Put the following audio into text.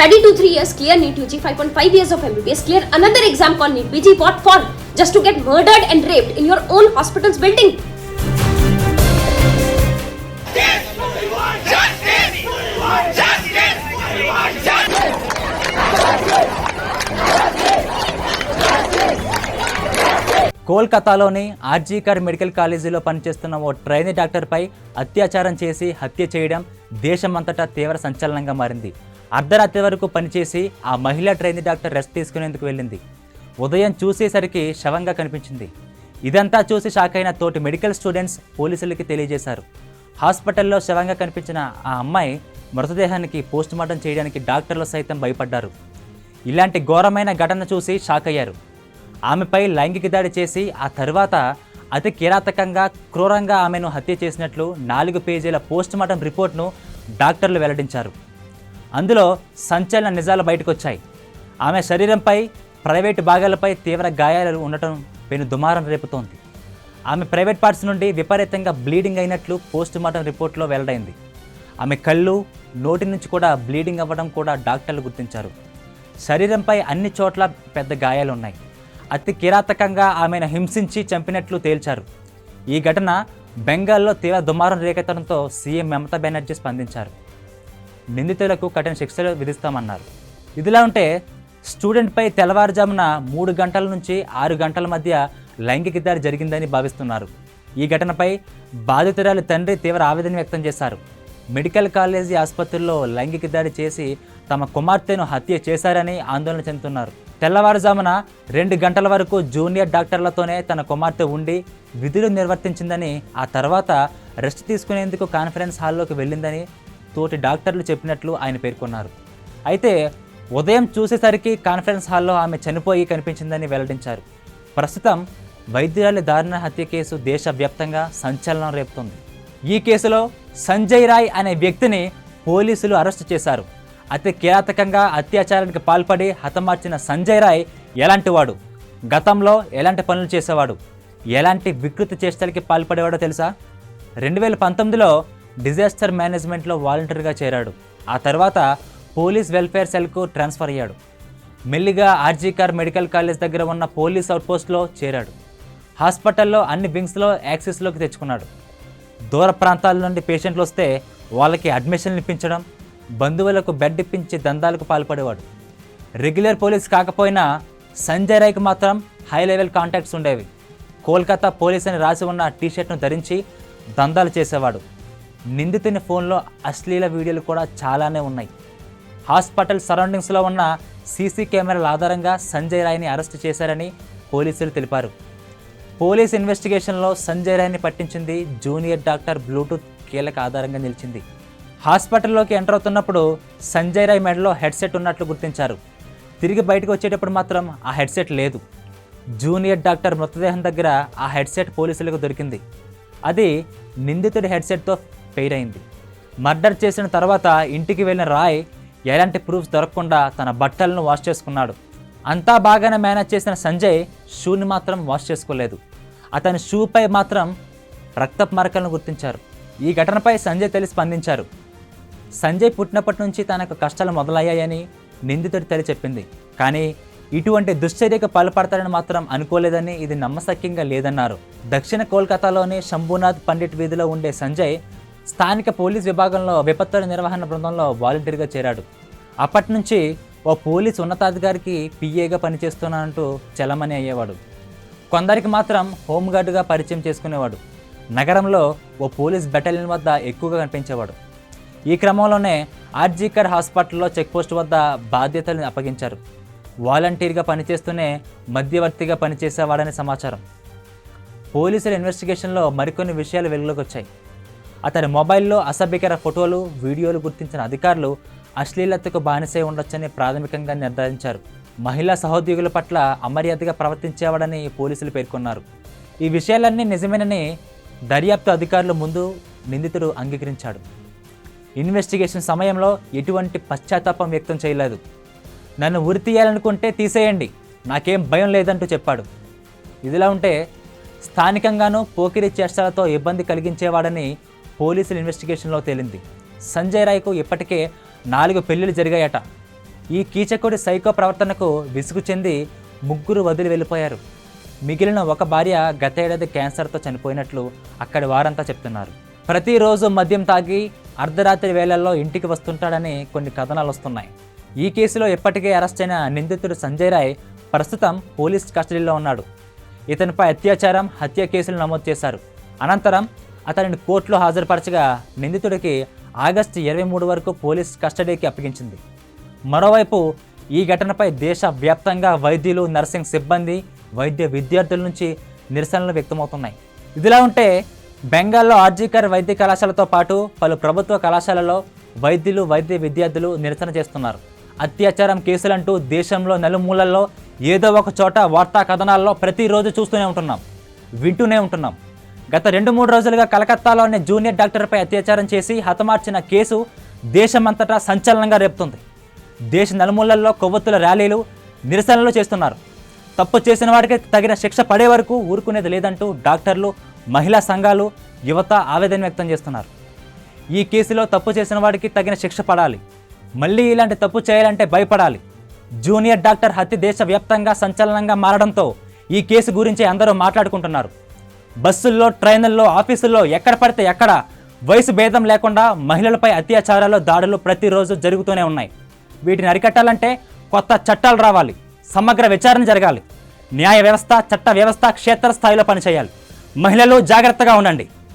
Study 2-3 years, clear NEET UG, 5.5 years of MBBS, clear another exam called NEET PG. What for? Just to get murdered and raped in your own hospital's building. కోల్కతాలోని RG Kar medical కాలేజీలో పనిచేస్తున్న ఓ trainee డాక్టర్పై అత్యాచారం చేసి హత్య చేయడం దేశమంతటా తీవ్ర సంచలనంగా మారింది. అర్ధరాత్రి వరకు పనిచేసి ఆ మహిళా ట్రైనీ డాక్టర్ రెస్ట్ తీసుకునేందుకు వెళ్ళింది. ఉదయం చూసేసరికి శవంగా కనిపించింది. ఇదంతా చూసి షాక్ అయిన తోటి మెడికల్ స్టూడెంట్స్ పోలీసులకి తెలియజేశారు. హాస్పిటల్లో శవంగా కనిపించిన ఆ అమ్మాయి మృతదేహానికి పోస్టుమార్టం చేయడానికి డాక్టర్లు సైతం భయపడ్డారు. ఇలాంటి ఘోరమైన ఘటన చూసి షాక్ అయ్యారు. ఆమెపై లైంగిక దాడి చేసి ఆ తర్వాత అతి కిరాతకంగా క్రూరంగా ఆమెను హత్య చేసినట్లు 4 పేజీల పోస్టుమార్టం రిపోర్ట్ను డాక్టర్లు వెల్లడించారు. అందులో సంచలన నిజాలు బయటకొచ్చాయి. ఆమె శరీరంపై, ప్రైవేటు భాగాలపై తీవ్ర గాయాలు ఉండటం పెను దుమారం రేపుతోంది. ఆమె ప్రైవేట్ పార్ట్స్ నుండి విపరీతంగా బ్లీడింగ్ అయినట్లు పోస్టుమార్టం రిపోర్ట్లో వెల్లడైంది. ఆమె కళ్ళు, నోటి నుంచి కూడా బ్లీడింగ్ అవ్వడం కూడా డాక్టర్లు గుర్తించారు. శరీరంపై అన్ని చోట్ల పెద్ద గాయాలున్నాయి. అతి కిరాతకంగా ఆమెను హింసించి చంపినట్లు తేల్చారు. ఈ ఘటన బెంగాల్లో తీవ్ర దుమారం రేకెత్తడంతో సీఎం మమతా బెనర్జీ స్పందించారు. నిందితులకు కఠిన శిక్షలు విధిస్తామన్నారు. ఇదిలా ఉంటే స్టూడెంట్పై తెల్లవారుజామున 3 గంటల నుంచి 6 గంటల మధ్య లైంగిక దాడి జరిగిందని భావిస్తున్నారు. ఈ ఘటనపై బాధితురాలి తండ్రి తీవ్ర ఆవేదన వ్యక్తం చేశారు. మెడికల్ కాలేజీ ఆసుపత్రిలో లైంగిక దాడి చేసి తమ కుమార్తెను హత్య చేశారని ఆందోళన చెందుతున్నారు. తెల్లవారుజామున 2 గంటల వరకు జూనియర్ డాక్టర్లతోనే తన కుమార్తె ఉండి విధులు నిర్వర్తించిందని, ఆ తర్వాత రెస్ట్ తీసుకునేందుకు కాన్ఫరెన్స్ హాల్లోకి వెళ్ళిందని తోటి డాక్టర్లు చెప్పినట్లు ఆయన పేర్కొన్నారు. అయితే ఉదయం చూసేసరికి కాన్ఫరెన్స్ హాల్లో ఆమె చనిపోయి కనిపించిందని వెల్లడించారు. ప్రస్తుతం వైద్యురాలి దారుణ హత్య కేసు దేశవ్యాప్తంగా సంచలనం రేపుతోంది. ఈ కేసులో సంజయ్ రాయ్ అనే వ్యక్తిని పోలీసులు అరెస్టు చేశారు. అతి కిరాతకంగా అత్యాచారానికి పాల్పడి హతమార్చిన సంజయ్ రాయ్ ఎలాంటి వాడు, గతంలో ఎలాంటి పనులు చేసేవాడు, ఎలాంటి వికృతి చేష్టలకి పాల్పడేవాడో తెలుసా? 2019లో డిజాస్టర్ మేనేజ్మెంట్లో వాలంటీర్గా చేరాడు. ఆ తర్వాత పోలీస్ వెల్ఫేర్ సెల్కు ట్రాన్స్ఫర్ అయ్యాడు. మెల్లిగా ఆర్జీకర్ మెడికల్ కాలేజ్ దగ్గర ఉన్న పోలీస్ అవుట్పోస్ట్లో చేరాడు. హాస్పిటల్లో అన్ని వింగ్స్లో యాక్సెస్లోకి తెచ్చుకున్నాడు. దూర ప్రాంతాల నుండి పేషెంట్లు వస్తే వాళ్ళకి అడ్మిషన్లు ఇప్పించడం, బంధువులకు బెడ్ ఇప్పించి దందాలకు పాల్పడేవాడు. రెగ్యులర్ పోలీస్ కాకపోయినా సంజయ్ రాయ్కి మాత్రం హై లెవెల్ కాంటాక్ట్స్ ఉండేవి. కోల్కతా పోలీస్ అని రాసి ఉన్న టీషర్ట్ను ధరించి దందాలు చేసేవాడు. నిందితుని ఫోన్లో అశ్లీల వీడియోలు కూడా చాలానే ఉన్నాయి. హాస్పిటల్ సరౌండింగ్స్లో ఉన్న సీసీ కెమెరాల ఆధారంగా సంజయ్ రాయ్ని అరెస్టు చేశారని పోలీసులు తెలిపారు. పోలీస్ ఇన్వెస్టిగేషన్లో సంజయ్ రాయ్ని పట్టించింది జూనియర్ డాక్టర్ బ్లూటూత్ కీలక ఆధారంగా నిలిచింది. హాస్పిటల్లోకి ఎంటర్ అవుతున్నప్పుడు సంజయ్ రాయ్ మెడలో హెడ్సెట్ ఉన్నట్లు గుర్తించారు. తిరిగి బయటకు వచ్చేటప్పుడు మాత్రం ఆ హెడ్సెట్ లేదు. జూనియర్ డాక్టర్ మృతదేహం దగ్గర ఆ హెడ్సెట్ పోలీసులకు దొరికింది. అది నిందితుడి హెడ్సెట్తో ఫెయిర్ అయింది. మర్డర్ చేసిన తర్వాత ఇంటికి వెళ్ళిన రాయ్ ఎలాంటి ప్రూఫ్స్ దొరకకుండా తన బట్టలను వాష్ చేసుకున్నాడు. అంతా బాగానే మేనేజ్ చేసిన సంజయ్ షూని మాత్రం వాష్ చేసుకోలేదు. అతని షూపై మాత్రం రక్తపు మరకలను గుర్తించారు. ఈ ఘటనపై సంజయ్ స్పందించారు. సంజయ్ పుట్టినప్పటి నుంచి తనకు కష్టాలు మొదలయ్యాయని నిందితుడి తల్లి చెప్పింది. కానీ ఇటువంటి దుశ్చర్యకు పాల్పడతారని మాత్రం అనుకోలేదని, ఇది నమ్మశక్యంగా లేదన్నారు. దక్షిణ కోల్కతాలోని శంభునాథ్ పండిట్ వీధిలో ఉండే సంజయ్ స్థానిక పోలీస్ విభాగంలో విపత్తుల నిర్వహణ బృందంలో వాలంటీర్గా చేరాడు. అప్పటి నుంచి ఓ పోలీస్ ఉన్నతాధికారికి పిఏగా పనిచేస్తున్నానంటూ చలమణి అయ్యేవాడు. కొందరికి మాత్రం హోంగార్డుగా పరిచయం చేసుకునేవాడు. నగరంలో ఓ పోలీస్ బెటాలియన్ వద్ద ఎక్కువగా కనిపించేవాడు. ఈ క్రమంలోనే ఆర్జీకర్ హాస్పిటల్లో చెక్పోస్ట్ వద్ద బాధ్యతలను అప్పగించారు. వాలంటీర్గా పనిచేస్తూనే మధ్యవర్తిగా పనిచేసేవాడని సమాచారం. పోలీసుల ఇన్వెస్టిగేషన్లో మరికొన్ని విషయాలు వెలుగులోకి వచ్చాయి. అతని మొబైల్లో అసభ్యకర ఫోటోలు, వీడియోలు గుర్తించిన అధికారులు అశ్లీలతకు బానిసై ఉండొచ్చని ప్రాథమికంగా నిర్ధారించారు. మహిళా సహోద్యోగుల పట్ల అమర్యాదగా ప్రవర్తించేవాడని పోలీసులు పేర్కొన్నారు. ఈ విషయాలన్నీ నిజమేనని దర్యాప్తు అధికారుల ముందు నిందితుడు అంగీకరించాడు. ఇన్వెస్టిగేషన్ సమయంలో ఎటువంటి పశ్చాత్తాపం వ్యక్తం చేయలేదు. నన్ను ఉరి తీయాలనుకుంటే తీసేయండి, నాకేం భయం లేదంటూ చెప్పాడు. ఇదిలా ఉంటే స్థానికంగానూ పోకిరి చేష్టలతో ఇబ్బంది కలిగించేవాడని పోలీసుల ఇన్వెస్టిగేషన్లో తేలింది. సంజయ్ రాయ్కు ఇప్పటికే 4 పెళ్లిళ్ళు జరిగాయట. ఈ కీచకుడి సైకో ప్రవర్తనకు విసుగు చెంది ముగ్గురు వదిలి వెళ్ళిపోయారు. మిగిలిన ఒక భార్య గత ఏడాది క్యాన్సర్తో చనిపోయినట్లు అక్కడి వారంతా చెప్తున్నారు. ప్రతిరోజు మద్యం తాగి అర్ధరాత్రి వేళల్లో ఇంటికి వస్తుంటాడని కొన్ని కథనాలు వస్తున్నాయి. ఈ కేసులో ఇప్పటికే అరెస్ట్ అయిన నిందితుడు సంజయ్ రాయ్ ప్రస్తుతం పోలీస్ కస్టడీలో ఉన్నాడు. ఇతనిపై అత్యాచారం, హత్య కేసులు నమోదు చేశారు. అనంతరం అతనిని కోర్టులో హాజరుపరచగా నిందితుడికి ఆగస్టు 23 వరకు పోలీస్ కస్టడీకి అప్పగించింది. మరోవైపు ఈ ఘటనపై దేశవ్యాప్తంగా వైద్యులు, నర్సింగ్ సిబ్బంది, వైద్య విద్యార్థుల నుంచి నిరసనలు వ్యక్తమవుతున్నాయి. ఇదిలా ఉంటే బెంగాల్లో ఆర్జీకర్ వైద్య కళాశాలతో పాటు పలు ప్రభుత్వ కళాశాలలో వైద్యులు, వైద్య విద్యార్థులు నిరసన చేస్తున్నారు. అత్యాచారం కేసులంటూ దేశంలో నలుమూలల్లో ఏదో ఒక చోట వార్తా కథనాల్లో ప్రతిరోజు చూస్తూనే ఉంటున్నాం, వింటూనే ఉంటున్నాం. గత 2-3 రోజులుగా కలకత్తాలోని జూనియర్ డాక్టర్పై అత్యాచారం చేసి హతమార్చిన కేసు దేశమంతటా సంచలనంగా రేపుతుంది. దేశ నలుమూలల్లో కొవ్వొత్తుల ర్యాలీలు, నిరసనలు చేస్తున్నారు. తప్పు చేసిన వారికి తగిన శిక్ష పడే వరకు ఊరుకునేది లేదంటూ డాక్టర్లు, మహిళా సంఘాలు, యువత ఆవేదన వ్యక్తం చేస్తున్నారు. ఈ కేసులో తప్పు చేసిన వాడికి తగిన శిక్ష పడాలి. మళ్ళీ ఇలాంటి తప్పు చేయాలంటే భయపడాలి. జూనియర్ డాక్టర్ హత్య దేశవ్యాప్తంగా సంచలనంగా మారడంతో ఈ కేసు గురించి అందరూ మాట్లాడుకుంటున్నారు. బస్సుల్లో, ట్రైన్లలో, ఆఫీసుల్లో ఎక్కడ పడితే ఎక్కడ వయసు భేదం లేకుండా మహిళలపై అత్యాచారాలు, దాడులు ప్రతిరోజు జరుగుతూనే ఉన్నాయి. వీటిని అరికట్టాలంటే కొత్త చట్టాలు రావాలి, సమగ్ర విచారణ జరగాలి. న్యాయ వ్యవస్థ, చట్ట వ్యవస్థ క్షేత్రస్థాయిలో పనిచేయాలి. మహిళలు జాగ్రత్తగా ఉండండి.